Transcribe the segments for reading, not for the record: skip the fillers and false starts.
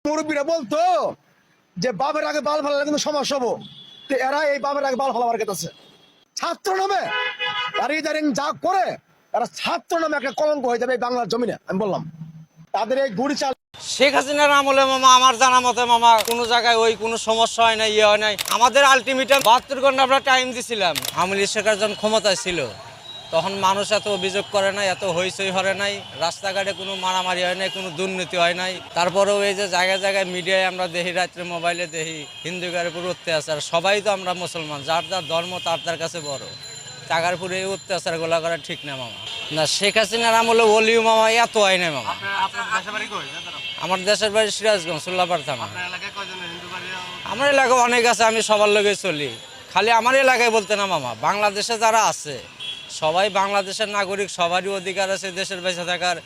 মুরব্বীরা বলতো যে বাপের আগে বাল ফালালে কিন্তু সমস্যা হবো, তো এরা এই বাপের আগে বাল ফালাবার গেছে ছাত্র নামে। আর ইদারিং যা করে এরা ছাত্র নামে একটা কলঙ্ক হয়ে যাবে এই বাংলার জমিনে। আমি বললাম তাদের এই গুড়ি চাল। শেখ হাসিনার আমলে মামা আমার জানা মতে মামা কোনো জায়গায় ওই কোনো সমস্যা হয় না, ইয়ে হয় নাই। আমাদের আলটিমেটাম 72 ঘন্টা আমরা টাইম দিছিলাম। আওয়ামী লীগ সরকার যখন ক্ষমতায় ছিল তখন মানুষ এত অভিযোগ করে নাই, এত হইচই হয় নাই, রাস্তাঘাটে কোনো মারামারি হয় নাই, কোনো দুর্নীতি হয় নাই। তারপরেও এই যে জায়গায় জায়গায় মিডিয়ায় আমরা দেখি, রাত্রে মোবাইলে দেখি হিন্দুদের উপর অত্যাচার। সবাই তো আমরা মুসলমান, যার যার ধর্ম তার কাছে বড়। টাকার উপরে এই অত্যাচারগুলো করা ঠিক না মামা। না, শেখ হাসিনার আমলে ওলিও মামা এত হয় নাই মামা। আমার দেশের বাড়ি সিরাজগঞ্জ, সুল্লাপাড় থানা। আমার এলাকায় অনেক আছে, আমি সবার লগে চলি। খালি আমার এলাকায় বলতে না মামা, বাংলাদেশে যারা আছে সবাই বাংলাদেশের নাগরিক, সবারই অধিকার আছে দেশের বেঁচে থাকার।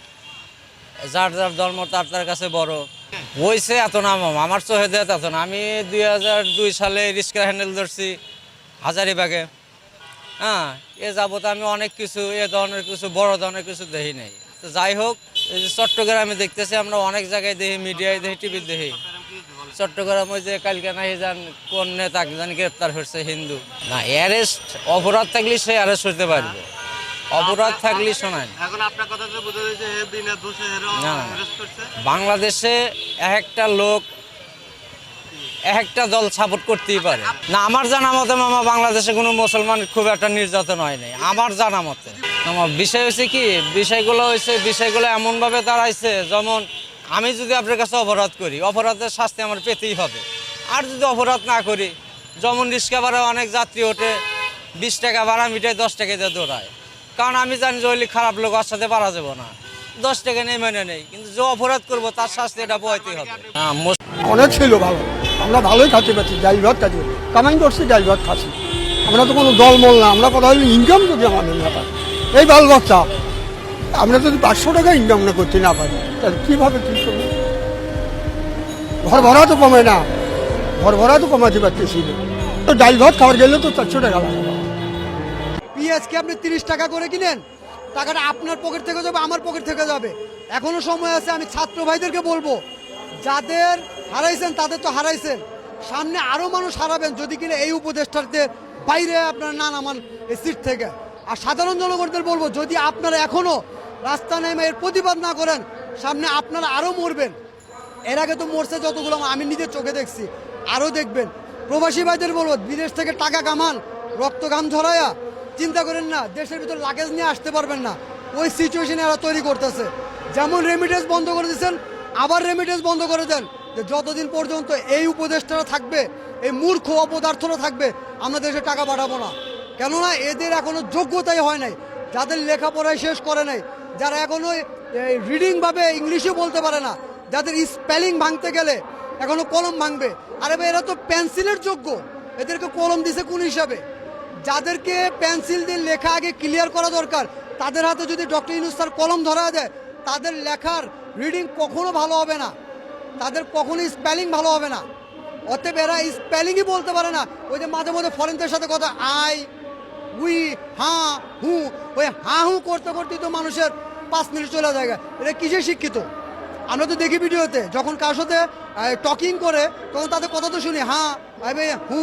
যার যার ধর্ম তার কাছে বড় হয়েছে এত না মামা। আমার চোখে দেয় এত না। আমি 2002 সালে রিক্সা হ্যান্ডেল ধরছি হাজারিবাগে। হ্যাঁ, এ যাবত আমি অনেক কিছু এ ধরনের কিছু বড় ধরনের কিছু দেখি নাই। তো যাই হোক, এই যে চট্টগ্রামে দেখতেছি আমরা অনেক জায়গায় দেখি, মিডিয়ায় দেখি, টিভি দেখি। চট্টগ্রাম ওই যে কালকে নাই যান কোন নেতাকে জানি গ্রেপ্তার হয়েছে হিন্দু। না, অ্যারেস্ট অপরাধ থাকলে সে অ্যারেস্ট হতে পারবে, অপরাধ থাকলে শোনায় না। বাংলাদেশে একটা লোক একটা দল সাপোর্ট করতেই পারে না। আমার জানা মতে মামা বাংলাদেশে কোনো মুসলমান খুব একটা নির্যাতন হয় নাই আমার জানা মতে। আমার বিষয় হয়েছে কি, বিষয়গুলো এমনভাবে দাঁড়াইছে, যেমন আমি যদি আপনার কাছে অপরাধ করি, অপরাধের শাস্তি আমার পেতেই হবে। আর যদি অপরাধ না করি, যেমন রিক্সা ভাড়া অনেক যাত্রী ওঠে 20 টাকা ভাড়া মিটায় 10 টাকা দিয়ে দৌড়ায়। কারণ আমি জানি যে ওই খারাপ লোক ওর সাথে পারা যাবো না, 10 টাকা নেই মেনে নেই, কিন্তু যে অপরাধ করবো তার শাস্তি এটা বইতেই হবে। অনেক ছিল ভালো, আমরা ভালোই খাচ্ছি পাচ্ছি, ডাল ভাত খাচ্ছি, কামাই করছি, ডাল ভাত খাচ্ছি। আমরা তো কোনো দলমল না, আমরা কথা হলো ইনকাম যদি আমাদের না পাই, এই বাল বাচ্চা আমরা যদি 500 টাকা ইনকাম না করতে না পারি, তাহলে কীভাবে কী করবো? ঘর ভাড়া তো কমে না, ঘর ভাড়া তো কমাতে পারতেছি না, তো ডাল ভাত খাওয়ার গেলে তো 400 টাকা লাগে। পেঁয়াজকে আপনি 30 টাকা করে কিনেন, টাকাটা আপনার পকেট থেকে যাবে, আমার পকেট থেকে যাবে। এখনো সময় আছে। আমি ছাত্র ভাইদেরকে বলবো, যাদের হারাইছেন তাদের তো হারাইছেন, সামনে আরো মানুষ হারাবেন যদি কিনা এই উপদেষ্টাদের বাইরে আপনারা না নামান এই সিট থেকে। আর সাধারণ জনগণদের বলবো, যদি আপনারা এখনো রাস্তা নেমে এর প্রতিবাদ না করেন, সামনে আপনারা আরো মরবেন। এর আগে তো মরছে যতগুলো আমি নিজের চোখে দেখছি, আরো দেখবেন। প্রবাসী ভাইদের বলবো, বিদেশ থেকে টাকা কামান, রক্ত ঘাম ঝরায়া চিন্তা করেন না দেশের ভিতর লাগেজ নিয়ে আসতে পারবেন না। ওই সিচুয়েশনে এরা তৈরি করতেছে। যেমন রেমিটেন্স বন্ধ করে দিচ্ছেন, আবার রেমিটেন্স বন্ধ করে দেন, যে যতদিন পর্যন্ত এই উপদেষ্টারা থাকবে, এই মূর্খ অপদার্থরা থাকবে, আমরা দেশে টাকা পাঠাবো না। কেননা এদের এখনো যোগ্যতাই হয় নাই, যাদের লেখাপড়ায় শেষ করে নাই, যারা এখনো রিডিংভাবে ইংলিশও বলতে পারে না, যাদের স্পেলিং ভাঙতে গেলে এখনো কলম ভাঙবে। আরে ভাই, এরা তো পেন্সিলের যোগ্য, এদেরকে কলম দিছে কোন হিসাবে? যাদেরকে পেন্সিল দিয়ে লেখা আগে ক্লিয়ার করা দরকার, তাদের হাতে যদি ডক্টর ইউনূস স্যার কলম ধরা যায়, তাদের লেখার রিডিং কখনো ভালো হবে না, তাদের কখনোই স্পেলিং ভালো হবে না। অতএব এরা স্পেলিংই বলতে পারে না। ওই যে মাঝে মাঝে ফরেনদের সাথে কথা, আই উই হাঁ হু, ওই হাঁ হু করতে করতেই তো মানুষের 5 মিনিট চলে যায়। এটা কিসে শিক্ষিত? আমরা তো দেখি ভিডিওতে, যখন কার সাথে টকিং করে তখন তাদের কথা তো শুনি, হ্যাঁ হু।